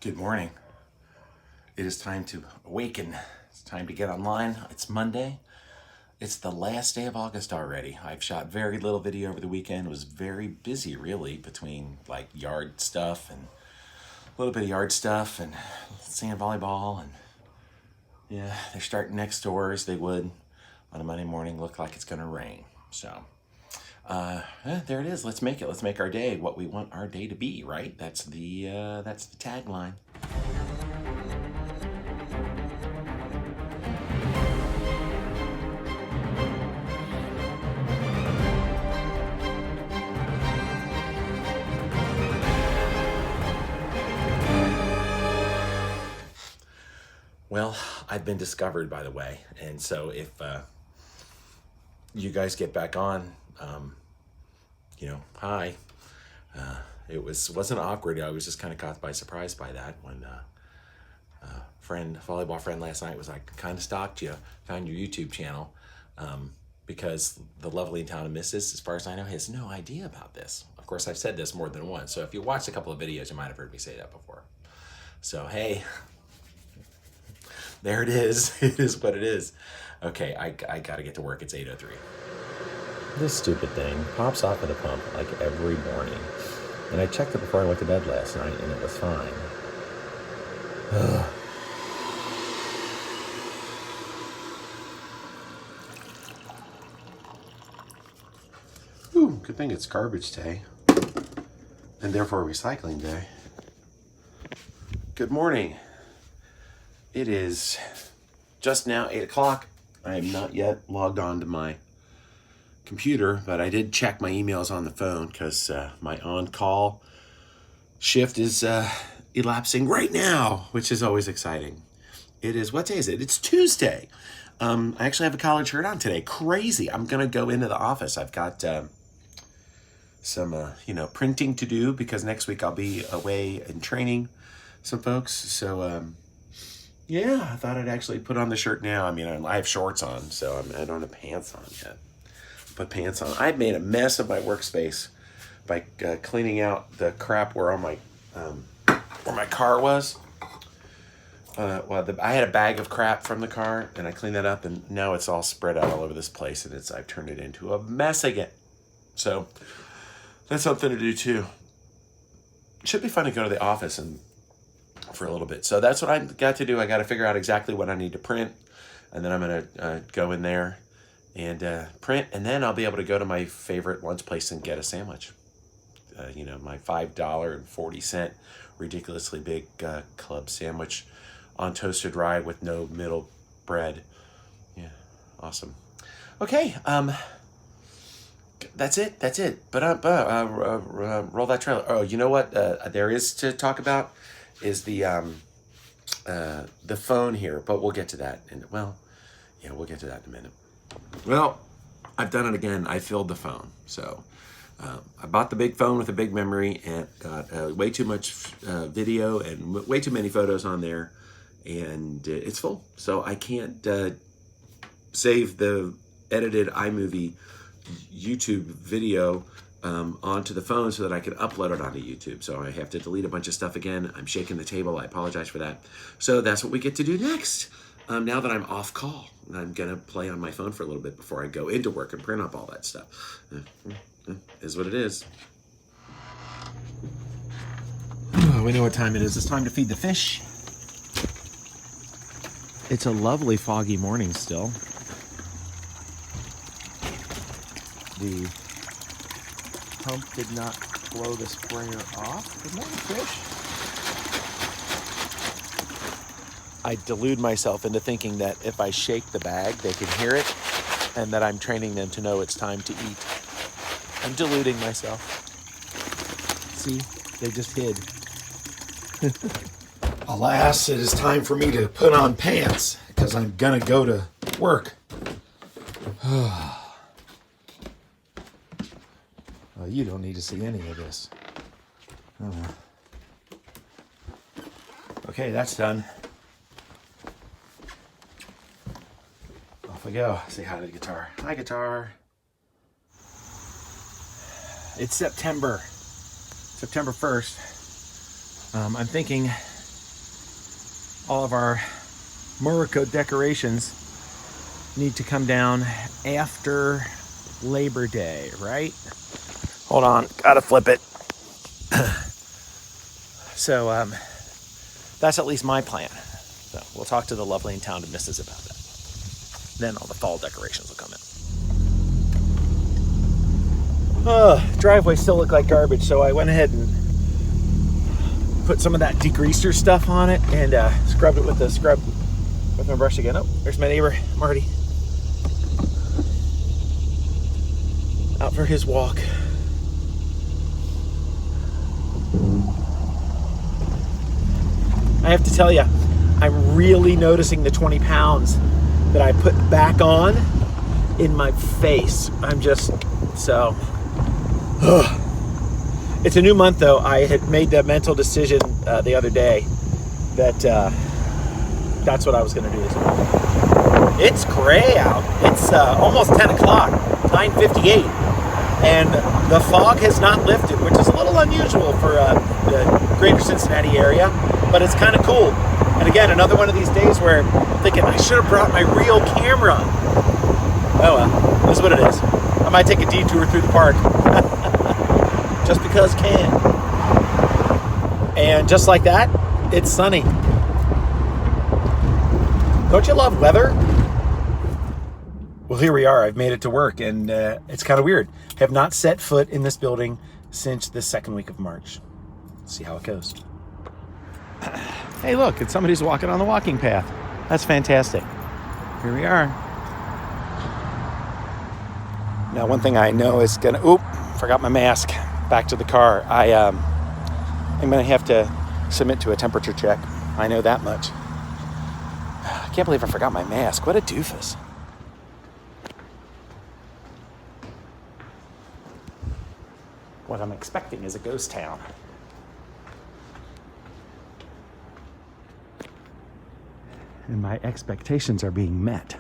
Good morning. It is time to awaken. It's time to get online. It's Monday. It's the last day of August already. I've shot very little video over the weekend. It was very busy, really, between like yard stuff and a little bit of yard stuff and sand volleyball. And yeah, they're starting next door as they would on a Monday morning. Look like it's going to rain. So there it is. Let's make it. Let's make our day what we want our day to be, right? That's the tagline. Well, I've been discovered, by the way, and so if you guys get back on, hi. It wasn't awkward. I was just kind of caught by surprise by that when volleyball friend last night was like, kind of stalked you, found your YouTube channel, because the lovely town of Missus, as far as I know, has no idea about this. Of course, I've said this more than once, so if you watched a couple of videos, you might have heard me say that before. So, hey. There it is. It is what it is. Okay, I gotta get to work. It's 8:03. This stupid thing pops off at the pump like every morning. And I checked it before I went to bed last night, and it was fine. Ugh. Ooh, good thing it's garbage day. And therefore recycling day. Good morning. It is just now 8 o'clock. I am not yet logged on to my computer, but I did check my emails on the phone because my on-call shift is elapsing right now, which is always exciting. It is, what day is it? It's Tuesday. I actually have a collared shirt on today. Crazy. I'm going to go into the office. I've got some, printing to do because next week I'll be away and training some folks. So, yeah, I thought I'd actually put on the shirt now. I mean, I have shorts on, so I don't have pants on yet. Put pants on. I made a mess of my workspace by cleaning out the crap where my car was. I had a bag of crap from the car, and I cleaned that up, and now it's all spread out all over this place, and I've turned it into a mess again. So that's something to do too. It should be fun to go to the office and for a little bit. So that's what I got to do. I got to figure out exactly what I need to print, and then I'm going to go in there and print, and then I'll be able to go to my favorite lunch place and get a sandwich. My $5.40 ridiculously big club sandwich on toasted rye with no middle bread. Yeah, awesome. Okay, that's it. But roll that trailer. Oh, you know what there is to talk about is the phone here, but we'll get to that. We'll get to that in a minute. Well, I've done it again. I filled the phone. So I bought the big phone with a big memory and got way too much video and way too many photos on there, and it's full. So I can't save the edited iMovie YouTube video onto the phone so that I can upload it onto YouTube. So I have to delete a bunch of stuff again. I'm shaking the table. I apologize for that. So that's what we get to do next. Now that I'm off call, I'm going to play on my phone for a little bit before I go into work and print up all that stuff. Is what it is. We know what time it is. It's time to feed the fish. It's a lovely foggy morning still. The pump did not blow the sprayer off. Good morning, fish. I delude myself into thinking that if I shake the bag, they can hear it, and that I'm training them to know it's time to eat. I'm deluding myself. See, they just hid. Alas, it is time for me to put on pants, because I'm gonna go to work. You don't need to see any of this. Okay, that's done. Off we go. Say hi to the guitar. Hi, guitar. It's September 1st. I'm thinking all of our Morocco decorations need to come down after Labor Day, right? Hold on, gotta flip it. So that's at least my plan. So we'll talk to the lovely and talented missus about that. Then all the fall decorations will come in. Driveway still look like garbage, so I went ahead and put some of that degreaser stuff on it and scrubbed it with my brush again. Oh, there's my neighbor, Marty. Out for his walk. I have to tell you, I'm really noticing the 20 pounds that I put back on in my face. I'm just so... It's a new month though. I had made the mental decision the other day that that's what I was going to do this morning. It's gray out. It's almost 10 o'clock, 9:58. And the fog has not lifted, which is a little unusual for the greater Cincinnati area, but it's kind of cool. And again, another one of these days where I'm thinking I should have brought my real camera. Oh well, this is what it is. I might take a detour through the park. Just because can. And just like that, it's sunny. Don't you love weather? Well, here we are. I've made it to work, and it's kind of weird. Have not set foot in this building since the second week of March. Let's see how it goes. Hey, look, it's somebody who's walking on the walking path. That's fantastic. Here we are. Now, one thing I know is forgot my mask. Back to the car. I'm gonna have to submit to a temperature check. I know that much. I can't believe I forgot my mask. What a doofus. What I'm expecting is a ghost town. And my expectations are being met.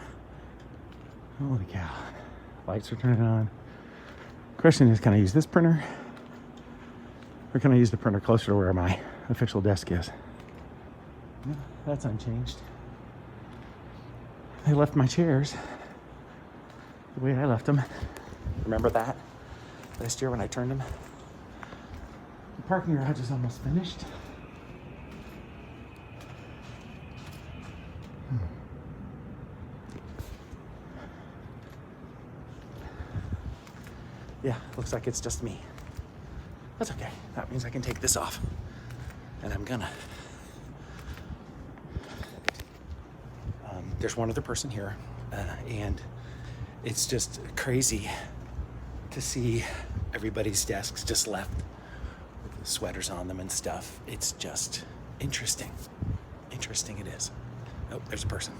Holy cow. Lights are turning on. Question is, can I use this printer? Or can I use the printer closer to where my official desk is? No, that's unchanged. They left my chairs the way I left them. Remember that? Last year when I turned them? The parking garage is almost finished. Yeah, looks like it's just me. That's okay. That means I can take this off. And I'm gonna. There's one other person here. And it's just crazy to see everybody's desks just left with sweaters on them and stuff. It's just interesting. Interesting it is. Oh, there's a person.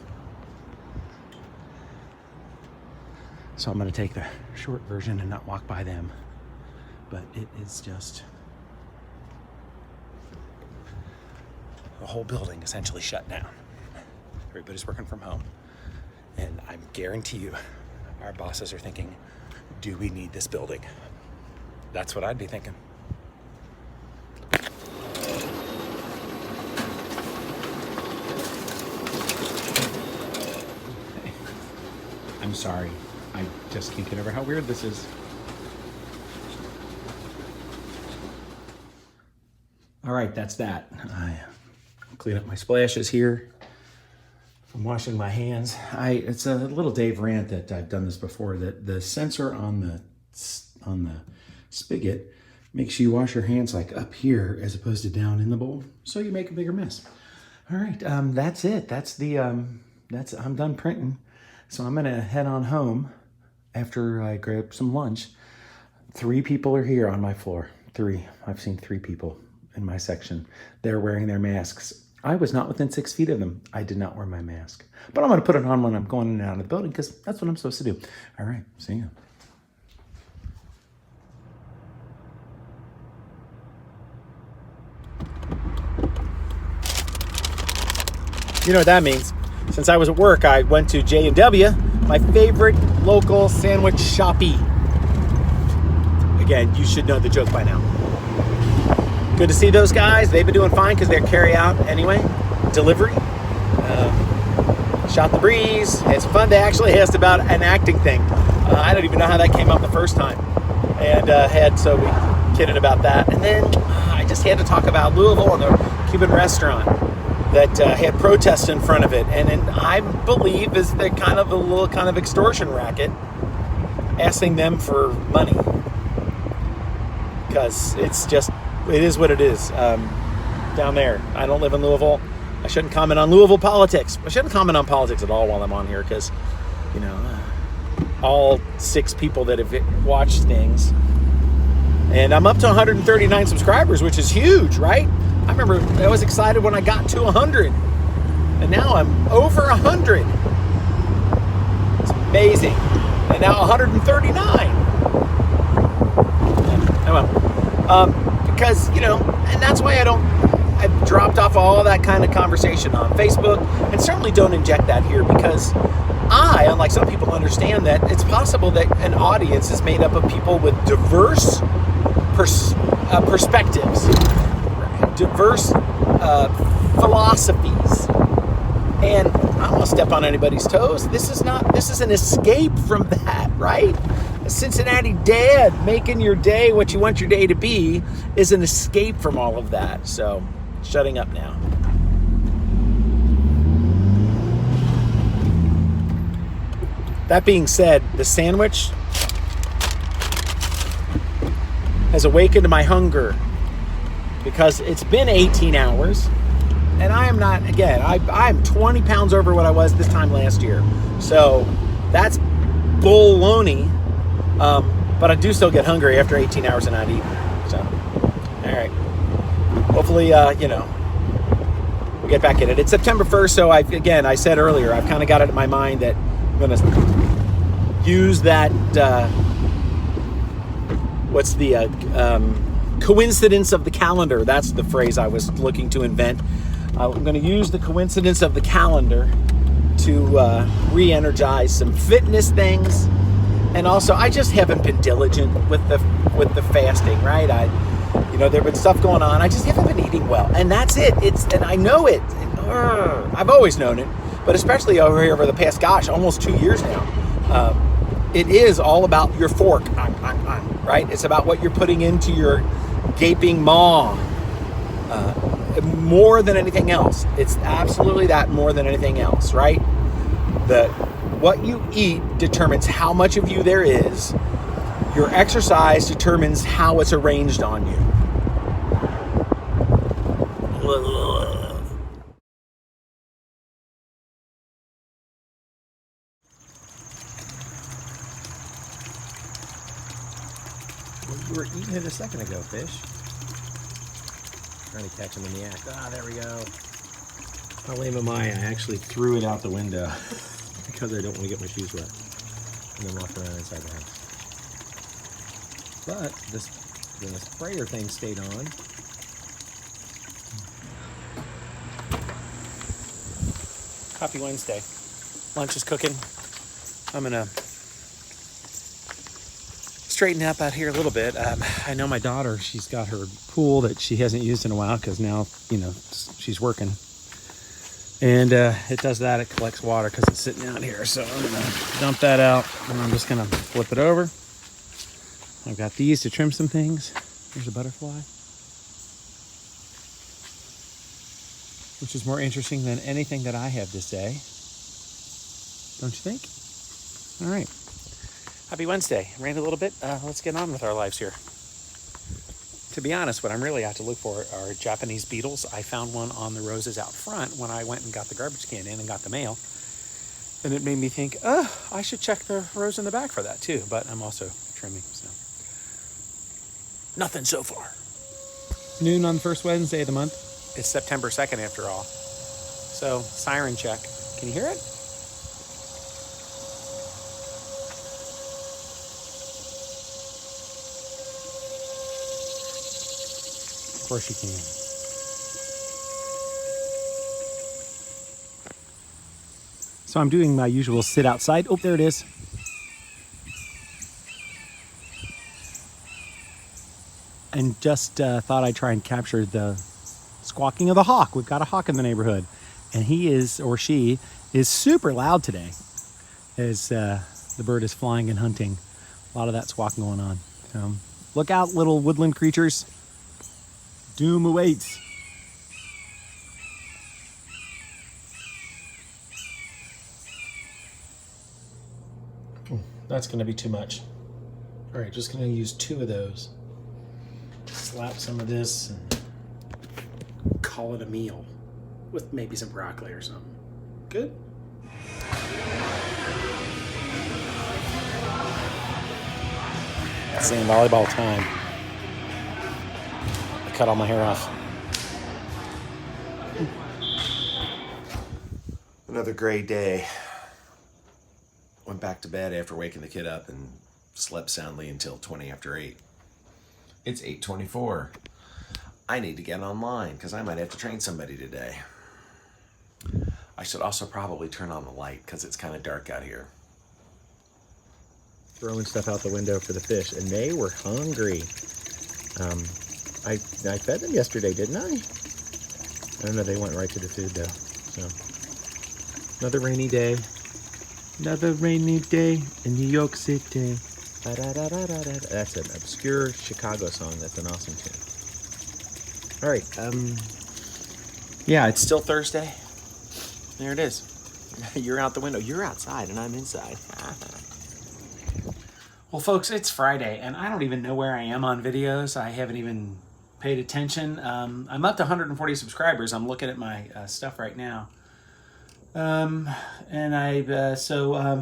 So I'm going to take the short version and not walk by them. But it is just... the whole building essentially shut down. Everybody's working from home. And I guarantee you, our bosses are thinking, do we need this building? That's what I'd be thinking. I'm sorry. I just can't get over how weird this is. All right, that's that. I clean up my splashes here. I'm washing my hands. It's a little Dave rant that I've done this before, that the sensor on the spigot makes you wash your hands like up here as opposed to down in the bowl, so you make a bigger mess. All right, that's it. I'm done printing. So I'm gonna head on home after I grab some lunch. 3 people are here on my floor. 3. I've seen 3 people in my section. They're wearing their masks. I was not within 6 feet of them. I did not wear my mask. But I'm gonna put it on when I'm going in and out of the building because that's what I'm supposed to do. All right, see you. You know what that means. Since I was at work, I went to J&W, my favorite local sandwich shoppy. Again, you should know the joke by now. Good to see those guys. They've been doing fine because they're carry out anyway. Delivery. Shot the breeze. It's fun to actually ask about an acting thing. I don't even know how that came up the first time. And so we kidded about that. And then I just had to talk about Louisville and the Cuban restaurant that had protests in front of it. And I believe is the kind of a little kind of extortion racket, asking them for money. Because it is what it is down there. I don't live in Louisville. I shouldn't comment on Louisville politics. I shouldn't comment on politics at all while I'm on here because, you know, all 6 people that have watched things. And I'm up to 139 subscribers, which is huge, right? I remember I was excited when I got to 100. And now I'm over 100. It's amazing. And now 139. Because, you know, and that's why I've dropped off all that kind of conversation on Facebook, and certainly don't inject that here, because I, unlike some people, understand that it's possible that an audience is made up of people with diverse perspectives, diverse philosophies, and I don't want to step on anybody's toes. This is an escape from that, right? A Cincinnati Dad making your day what you want your day to be is an escape from all of that. So, shutting up now. That being said, the sandwich has awakened my hunger because it's been 18 hours and I am not, again, I'm 20 pounds over what I was this time last year. So that's baloney. But I do still get hungry after 18 hours and not eating. So, all right. Hopefully, you know, we'll get back in it. It's September 1st, so I said earlier, I've kind of got it in my mind that I'm going to use that, coincidence of the calendar. That's the phrase I was looking to invent. I'm going to use the coincidence of the calendar to re-energize some fitness things. And also, I just haven't been diligent with the fasting, right? There've been stuff going on. I just haven't been eating well, and that's it. And I know it. I've always known it, but especially over the past, almost 2 years now. It is all about your fork, right? It's about what you're putting into your gaping maw, more than anything else. It's absolutely that more than anything else, right? What you eat determines how much of you there is. Your exercise determines how it's arranged on you. Well, you were eating it a second ago, fish. Trying to catch them in the act. There we go. How lame am I? I actually threw it out the window. Because I don't want to get my shoes wet and then walk around inside the house. But the sprayer thing stayed on. Happy Wednesday. Lunch is cooking. I'm gonna straighten up out here a little bit. I know my daughter, she's got her pool that she hasn't used in a while because now, she's working. And it does that. It collects water because it's sitting out here. So I'm going to dump that out. And I'm just going to flip it over. I've got these to trim some things. There's a butterfly. Which is more interesting than anything that I have to say. Don't you think? All right. Happy Wednesday. Rained a little bit. Let's get on with our lives here. To be honest, what I'm really out to look for are Japanese beetles. I found one on the roses out front when I went and got the garbage can in and got the mail. And it made me think, I should check the rose in the back for that too. But I'm also trimming, so. Nothing so far. Noon on the first Wednesday of the month. It's September 2nd after all. So, siren check. Can you hear it? Of course you can. So I'm doing my usual sit outside. Oh, there it is. And just thought I'd try and capture the squawking of the hawk. We've got a hawk in the neighborhood. And he is, or she, is super loud today as the bird is flying and hunting. A lot of that squawking going on. Look out, little woodland creatures. Doom awaits. That's going to be too much. All right, just going to use 2 of those. Slap some of this and call it a meal with maybe some broccoli or something. Good. Sand volleyball time. I cut all my hair off. Another great day. Went back to bed after waking the kid up and slept soundly until 20 after 8. It's 8:24. I need to get online because I might have to train somebody today. I should also probably turn on the light because it's kind of dark out here. Throwing stuff out the window for the fish, and they were hungry. I fed them yesterday, didn't I? I don't know, they went right to the food though. So another rainy day. Another rainy day in New York City. That's an obscure Chicago song. That's an awesome tune. All right. Yeah, it's still Thursday. There it is. You're out the window. You're outside and I'm inside. Well, folks, it's Friday and I don't even know where I am on videos. I haven't even paid attention. I'm up to 140 subscribers. I'm looking at my stuff right now.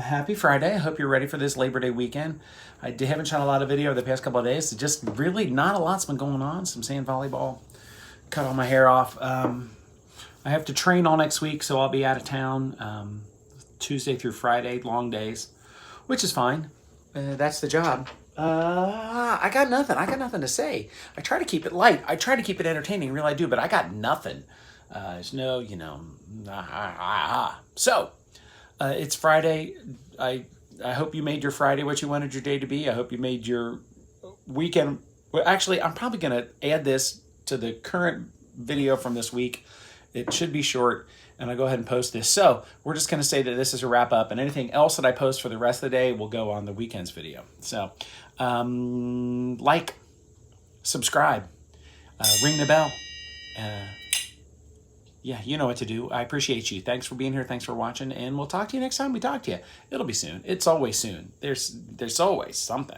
Happy Friday. I hope you're ready for this Labor Day weekend. I haven't shot a lot of video over the past couple of days. Just really not a lot's been going on. Some sand volleyball. Cut all my hair off. I have to train all next week, so I'll be out of town Tuesday through Friday, long days, which is fine. That's the job. I got nothing to say. I try to keep it light. I try to keep it entertaining, really I do, but I got nothing. There's no, So, it's Friday. I hope you made your Friday what you wanted your day to be. I hope you made your weekend. Well, actually, I'm probably going to add this to the current video from this week. It should be short, and I'll go ahead and post this. So, we're just going to say that this is a wrap up, and anything else that I post for the rest of the day will go on the weekend's video. So, like, subscribe, ring the bell. Yeah, you know what to do. I appreciate you. Thanks for being here. Thanks for watching. And we'll talk to you next time we talk to you. It'll be soon. It's always soon. There's always something.